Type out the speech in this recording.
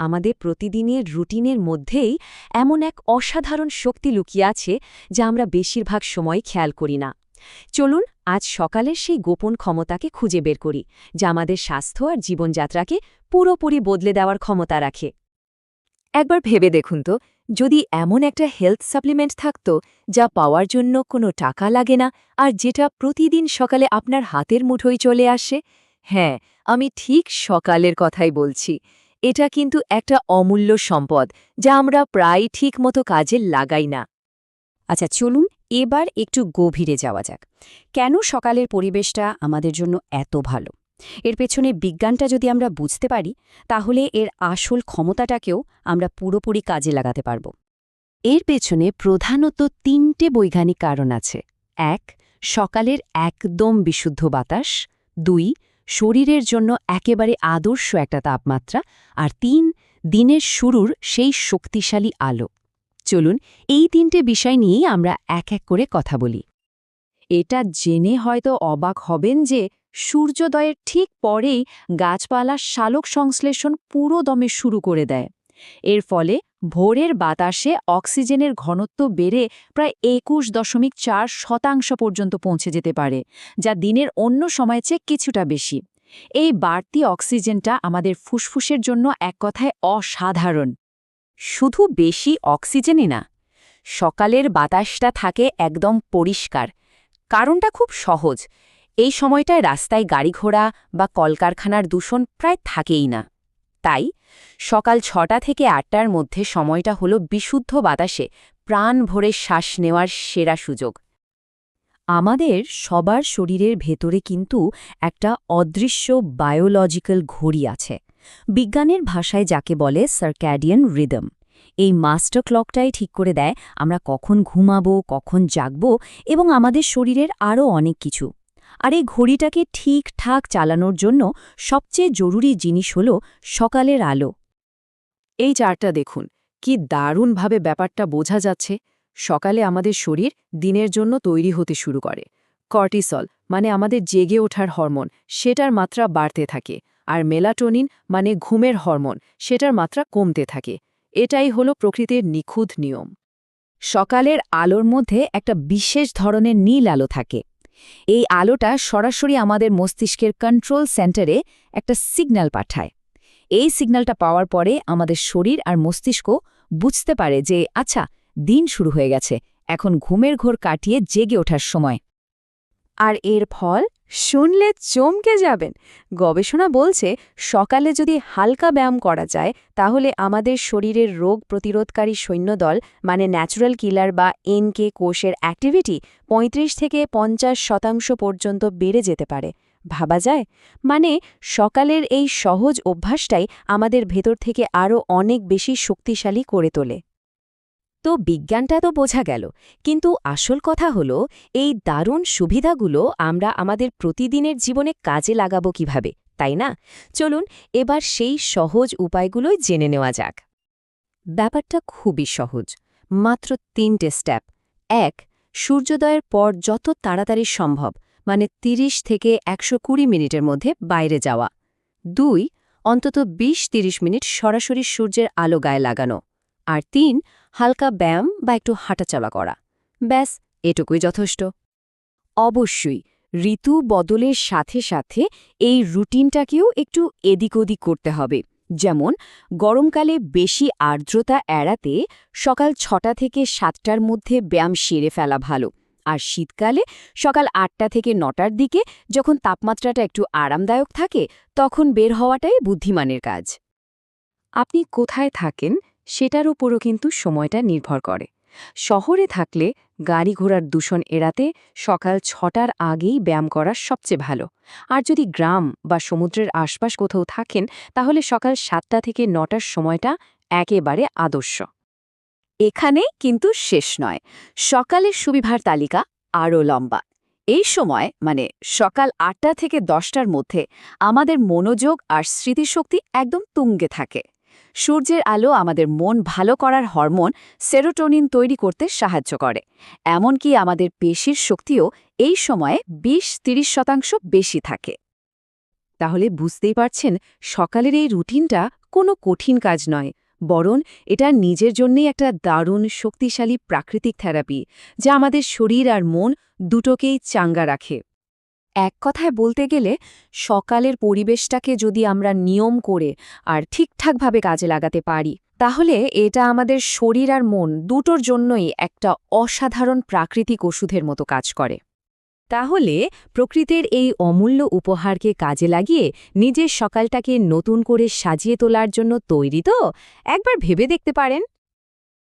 আমাদের প্রতিদিনের রুটিনের মধ্যেই এমন এক অসাধারণ শক্তি লুকিয়ে আছে যা আমরা বেশিরভাগ সময় খেয়াল করি না। চলুন আজ সকালের সেই গোপন ক্ষমতাকে খুঁজে বের করি, যা আমাদের স্বাস্থ্য আর জীবনযাত্রাকে পুরোপুরি বদলে দেওয়ার ক্ষমতা রাখে। একবার ভেবে দেখুন তো, যদি এমন একটা হেলথ সাপ্লিমেন্ট থাকত যা পাওয়ার জন্য কোনো টাকা লাগে না আর যেটা প্রতিদিন সকালে আপনার হাতের মুঠোয় চলে আসে। হ্যাঁ, আমি ঠিক সকালের কথাই বলছি। এটা কিন্তু একটা অমূল্য সম্পদ যা আমরা প্রায় ঠিকমতো কাজে লাগাই না। আচ্ছা, চলুন এবার একটু গভীরে যাওয়া যাক। কেন সকালের পরিবেশটা আমাদের জন্য এত ভালো? এর পেছনে বিজ্ঞানটা যদি আমরা বুঝতে পারি, তাহলে এর আসল ক্ষমতাটাকেও আমরা পুরোপুরি কাজে লাগাতে পারব। এর পেছনে প্রধানত ৩টে বৈজ্ঞানিক কারণ আছে। ১. সকালের একদম বিশুদ্ধ বাতাস। ২. শরীরের জন্য একেবারে আদর্শ একটা তাপমাত্রা। আর ৩. দিনের শুরুর সেই শক্তিশালী আলো। চলুন এই ৩টে বিষয় নিয়েই আমরা এক এক করে কথা বলি। এটা জেনে হয়তো অবাক হবেন যে সূর্যোদয়ের ঠিক পরেই গাছপালার সালোক সংশ্লেষণ পুরো দমে শুরু করে দেয়। এর ফলে ভোরের বাতাসে অক্সিজেনের ঘনত্ব বেড়ে প্রায় ২১.৪% পর্যন্ত পৌঁছে যেতে পারে, যা দিনের অন্য সময়ের চেয়ে কিছুটা বেশি। এই বাড়তি অক্সিজেনটা আমাদের ফুসফুসের জন্য এক কথায় অসাধারণ। শুধু বেশি অক্সিজেনই না, সকালের বাতাসটা থাকে একদম পরিষ্কার। কারণটা খুব সহজ, এই সময়টায় রাস্তায় গাড়িঘোড়া বা কলকারখানার দূষণ প্রায় থাকেই না। তাই সকাল ৬টা থেকে ৮টার মধ্যে সময়টা হলো বিশুদ্ধ বাতাসে প্রাণ ভরে শ্বাস নেওয়ার সেরা সুযোগ। আমাদের সবার শরীরের ভেতরে কিন্তু একটা অদৃশ্য বায়োলজিক্যাল ঘড়ি আছে। বিজ্ঞানের ভাষায় যাকে বলে সার্ক্যাডিয়ান রিদম। এই মাস্টার ক্লকটাই ঠিক করে দেয় আমরা কখন ঘুমাবো, কখন জাগবো এবং আমাদের শরীরের আরও অনেক কিছু। আর এই ঘড়িটাকে ঠিকঠাক চালানোর জন্য সবচেয়ে জরুরি জিনিস হল সকালের আলো। এই চার্টটা দেখুন, কি দারুণভাবে ব্যাপারটা বোঝা যাচ্ছে। সকালে আমাদের শরীর দিনের জন্য তৈরি হতে শুরু করে। কর্টিসল মানে আমাদের জেগে ওঠার হরমোন, সেটার মাত্রা বাড়তে থাকে। আর মেলাটোনিন মানে ঘুমের হরমোন, সেটার মাত্রা কমতে থাকে। এটাই হলো প্রকৃতির নিখুঁত নিয়ম। সকালের আলোর মধ্যে একটা বিশেষ ধরনের নীল আলো থাকে। এই আলোটা সরাসরি আমাদের মস্তিষ্কের কন্ট্রোল সেন্টারে একটা সিগন্যাল পাঠায়। এই সিগন্যালটা পাওয়ার পরে আমাদের শরীর আর মস্তিষ্ক বুঝতে পারে যে আচ্ছা, দিন শুরু হয়ে গেছে, এখন ঘুমের ঘোর কাটিয়ে জেগে ওঠার সময়। আর এর ফল শুনলে চমকে যাবেন। গবেষণা বলছে সকালে যদি হালকা ব্যায়াম করা যায়, তাহলে আমাদের শরীরের রোগ প্রতিরোধকারী সৈন্যদল মানে ন্যাচুরাল কিলার বা এনকে কোষের অ্যাক্টিভিটি ৩৫ থেকে ৫০% পর্যন্ত বেড়ে যেতে পারে। ভাবা যায়? মানে সকালের এই সহজ অভ্যাসটাই আমাদের ভেতর থেকে আরও অনেক বেশি শক্তিশালী করে তোলে। তো বিজ্ঞানটা তো বোঝা গেল, কিন্তু আসল কথা হলো এই দারুণ সুবিধাগুলো আমরা আমাদের প্রতিদিনের জীবনে কাজে লাগাবো কিভাবে, তাই না? চলুন এবার সেই সহজ উপায়গুলোই জেনে নেওয়া যাক। ব্যাপারটা খুবই সহজ, মাত্র ৩টে স্টেপ। ১. সূর্যোদয়ের পর যত তাড়াতাড়ি সম্ভব, মানে ৩০ থেকে ১২০ মিনিটের মধ্যে বাইরে যাওয়া। ২. অন্তত ২০-৩০ মিনিট সরাসরি সূর্যের আলো গায়ে লাগানো। আর ৩. হালকা ব্যায়াম বা একটু হাঁটাচলা করা। ব্যাস, এটুকুই যথেষ্ট। অবশ্যই ঋতু বদলের সাথে সাথে এই রুটিনটাকেও একটু এদিক ওদিক করতে হবে। যেমন গরমকালে বেশি আর্দ্রতা এড়াতে সকাল ৬টা থেকে ৭টার মধ্যে ব্যায়াম সেরে ফেলা ভালো। আর শীতকালে সকাল ৮টা থেকে ৯টার দিকে, যখন তাপমাত্রাটা একটু আরামদায়ক থাকে, তখন বের হওয়াটাই বুদ্ধিমানের কাজ। আপনি কোথায় থাকেন সেটার উপরও কিন্তু সময়টা নির্ভর করে। শহরে থাকলে গাড়ি ঘোড়ার দূষণ এড়াতে সকাল ৬টার আগেই ব্যায়াম করা সবচেয়ে ভালো। আর যদি গ্রাম বা সমুদ্রের আশপাশ কোথাও থাকেন, তাহলে সকাল ৭টা থেকে ৯টার সময়টা একেবারে আদর্শ। এখানেই কিন্তু শেষ নয়, সকালের সুবিধার তালিকা আরও লম্বা। এই সময় মানে সকাল ৮টা থেকে ১০টার মধ্যে আমাদের মনোযোগ আর স্মৃতিশক্তি একদম তুঙ্গে থাকে। সূর্যের আলো আমাদের মন ভালো করার হরমোন সেরোটোনিন তৈরি করতে সাহায্য করে। এমনকি আমাদের পেশির শক্তিও এই সময়ে ২০-৩০% বেশি থাকে। তাহলে বুঝতেই পারছেন, সকালের এই রুটিনটা কোনো কঠিন কাজ নয়, বরং এটা নিজের জন্যই একটা দারুণ শক্তিশালী প্রাকৃতিক থেরাপি, যা আমাদের শরীর আর মন দুটোকেই চাঙ্গা রাখে। এক কথায় বলতে গেলে, সকালের পরিবেশটাকে যদি আমরা নিয়ম করে আর ঠিকঠাকভাবে কাজে লাগাতে পারি, তাহলে এটা আমাদের শরীর আর মন দুটোর জন্যই একটা অসাধারণ প্রাকৃতিক ওষুধের মতো কাজ করে। তাহলে প্রকৃতির এই অমূল্য উপহারকে কাজে লাগিয়ে নিজের সকালটাকে নতুন করে সাজিয়ে তোলার জন্য তৈরি তো? একবার ভেবে দেখতে পারেন।